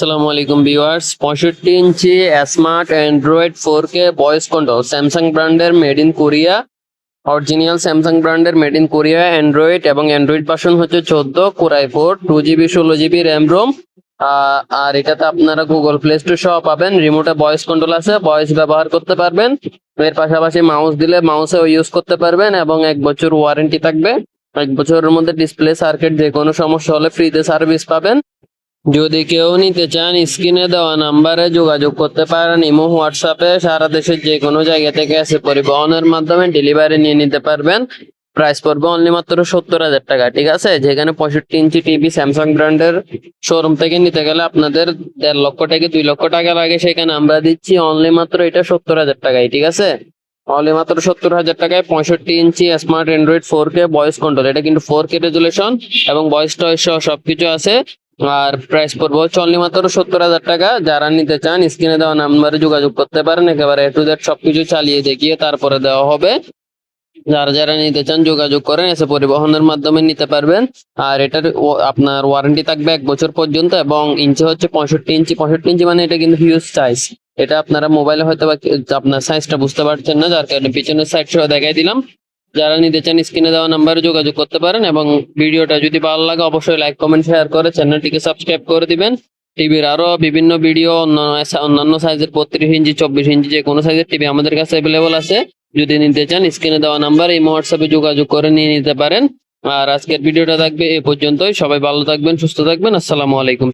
আসসালামু আলাইকুম viewers, 65 inch smart Android 4K voice control Samsung ব্র্যান্ডের made in Korea, original Samsung ব্র্যান্ডের made in Korea Android এবং Android version হচ্ছে 14 core i 4 2GB 16GB RAM ROM. আর এটাতে আপনারা গুগল প্লে স্টোর সহ পাবেন। রিমোটে ভয়েস কন্ট্রোল আছে, ভয়েস ব্যবহার করতে পারবেন। এর পাশাপাশি মাউস দিলে মাউসেও ইউজ করতে পারবেন এবং 1 বছর ওয়ারেন্টি থাকবে। 1 বছরের মধ্যে ডিসপ্লে সার্কিট যে কোনো সমস্যা হলে ফ্রিতে সার্ভিস পাবেন। যদি কেউ নিতে চান স্ক্রিনে দেওয়া নাম্বারে যোগাযোগ করতে পারেন। ইমো, হোয়াটসঅ্যাপে সারা দেশের যে কোনো জায়গা থেকে এসে পরিবহনের মাধ্যমে ডেলিভারি নিয়ে নিতে পারবেন। প্রাইস পড়বে অনলি মাত্র 70,000 টাকা, ঠিক আছে। যেখানে 65 ইঞ্চি টিভি স্যামসাং ব্র্যান্ডের শোরুম থেকে নিতে গেলে আপনাদের 1.5 লক্ষ থেকে 2 লক্ষ টাকা লাগে, সেখানে আমরা দিচ্ছি অনলি মাত্র এটা 70,000 টাকায়, ঠিক আছে। অনলি মাত্র 70,000 টাকায় 65 inch smart Android 4K voice control. এটা কিন্তু 4K রেজুলেশন এবং ভয়েস টয়েস সহ সবকিছু আছে। আর প্রাইস পড়বে হচ্ছে অনলি মাত্র 70,000 টাকা। যারা নিতে চান স্ক্রিনে দেওয়া নাম্বারে যোগাযোগ করতে পারেন। একেবারে এ টু জেড সবকিছু চালিয়ে দেখিয়ে তারপরে দেওয়া হবে। যারা যারা নিতে চান যোগাযোগ করেন, এসে পরিবহনের মাধ্যমে নিতে পারবেন। আর এটার আপনার ওয়ারেন্টি থাকবে 1 বছর পর্যন্ত এবং ইঞ্চি হচ্ছে 65 ইঞ্চি। 65 ইঞ্চি মানে এটা কিন্তু হিউজ সাইজ। এটা আপনারা মোবাইলে হয়তো বা আপনার সাইজটা বুঝতে পারছেন না, যার কারণে পিছনের সাইড সহ দেখাই দিলাম। যারা নিতে চান স্ক্রিনে দেওয়া নাম্বারে যোগাযোগ করতে পারেন এবং ভিডিওটা যদি ভালো লাগে অবশ্যই লাইক, কমেন্ট, শেয়ার করে চ্যানেলটিকে সাবস্ক্রাইব করে দিবেন। টিভির আরো বিভিন্ন ভিডিও অন্যান্য সাইজের 32 ইঞ্চি, 24 ইঞ্চি যে কোনো সাইজের টিভি আমাদের কাছে অ্যাভেলেবল আছে। যদি নিতে চান স্ক্রিনে দেওয়া নাম্বার এই হোয়াটসঅ্যাপে যোগাযোগ করে নিয়ে নিতে পারেন। আর আজকের ভিডিওটা থাকবে এ পর্যন্তই। সবাই ভালো থাকবেন, সুস্থ থাকবেন। আসসালামু আলাইকুম।